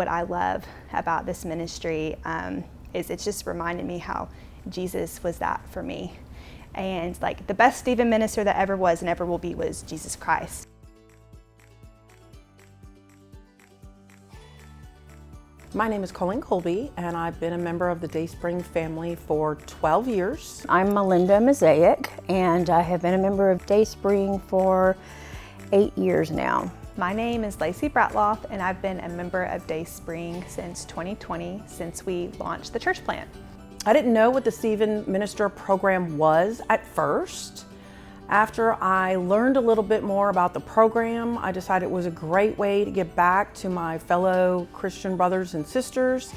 What I love about this ministry is it's just reminded me how Jesus was that for me. And like the best Stephen minister that ever was and ever will be was Jesus Christ. My name is Colleen Colby, and I've been a member of the Dayspring family for 12 years. I'm Melinda Mosaic, and I have been a member of Dayspring for 8 years now. My name is Lacey Bratloff, and I've been a member of Dayspring since 2020, since we launched the church plant. I didn't know what the Stephen Minister program was at first. After I learned a little bit more about the program, I decided it was a great way to give back to my fellow Christian brothers and sisters.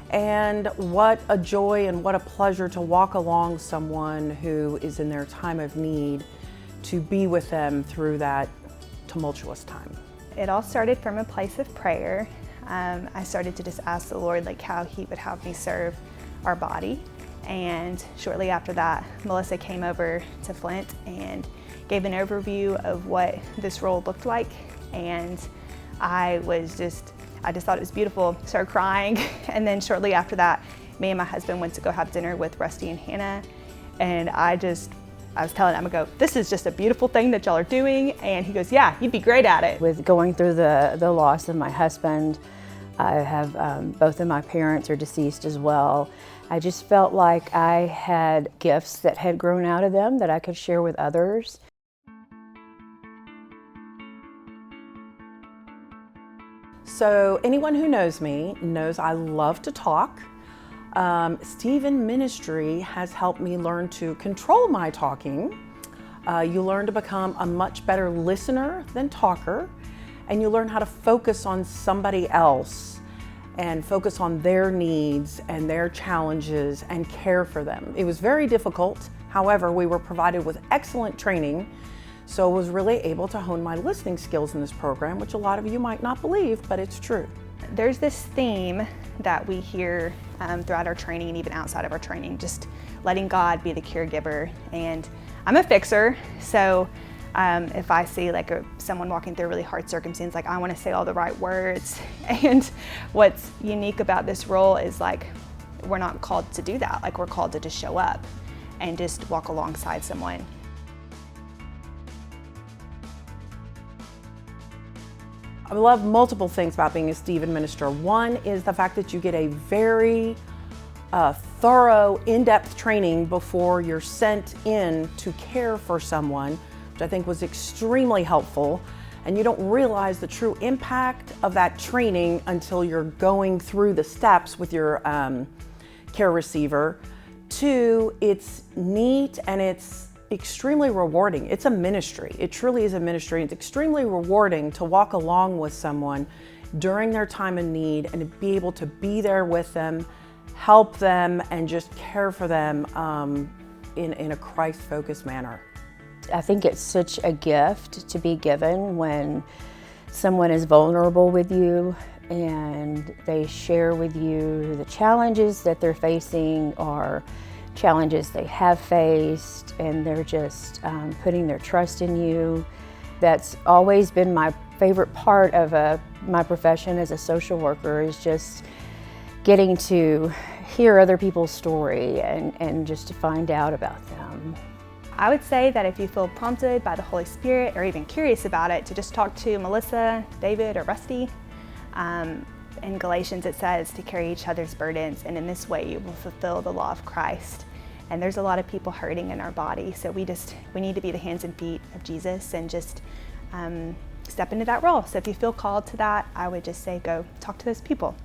And what a joy and what a pleasure to walk along someone who is in their time of need, to be with them through that tumultuous time. It all started from a place of prayer. I started to just ask the Lord how He would have me serve our body. And shortly after that, Melissa came over to Flint and gave an overview of what this role looked like. And I just thought it was beautiful. Started crying. And then shortly after that, me and my husband went to go have dinner with Rusty and Hannah. And I was telling him, this is just a beautiful thing that y'all are doing. And he goes, yeah, you'd be great at it. With going through the loss of my husband, I have both of my parents are deceased as well. I just felt like I had gifts that had grown out of them that I could share with others. So anyone who knows me knows I love to talk. Stephen Ministry has helped me learn to control my talking. You learn to become a much better listener than talker, and you learn how to focus on somebody else and focus on their needs and their challenges and care for them. It was very difficult. However, we were provided with excellent training, so I was really able to hone my listening skills in this program, which a lot of you might not believe, but it's true. There's this theme that we hear throughout our training and even outside of our training, just letting God be the caregiver. And I'm a fixer, so if I see someone walking through a really hard circumstance, I want to say all the right words. And what's unique about this role is we're not called to do that. We're called to just show up and just walk alongside someone. I love multiple things about being a Stephen minister. One is the fact that you get a very thorough, in-depth training before you're sent in to care for someone, which I think was extremely helpful. And you don't realize the true impact of that training until you're going through the steps with your care receiver. Two, it's neat and it's extremely rewarding. It's a ministry. It truly is a ministry. It's extremely rewarding to walk along with someone during their time of need and to be able to be there with them, help them, and just care for them in a Christ-focused manner. I think it's such a gift to be given when someone is vulnerable with you and they share with you the challenges that they're facing or challenges they have faced, and they're just putting their trust in you. That's always been my favorite part of my profession as a social worker, is just getting to hear other people's story and just to find out about them. I would say that if you feel prompted by the Holy Spirit or even curious about it, to just talk to Melissa, David, or Rusty. In Galatians it says to carry each other's burdens, and in this way you will fulfill the law of Christ. And there's a lot of people hurting in our body, so we need to be the hands and feet of Jesus and just step into that role. So if you feel called to that, I would just say go talk to those people.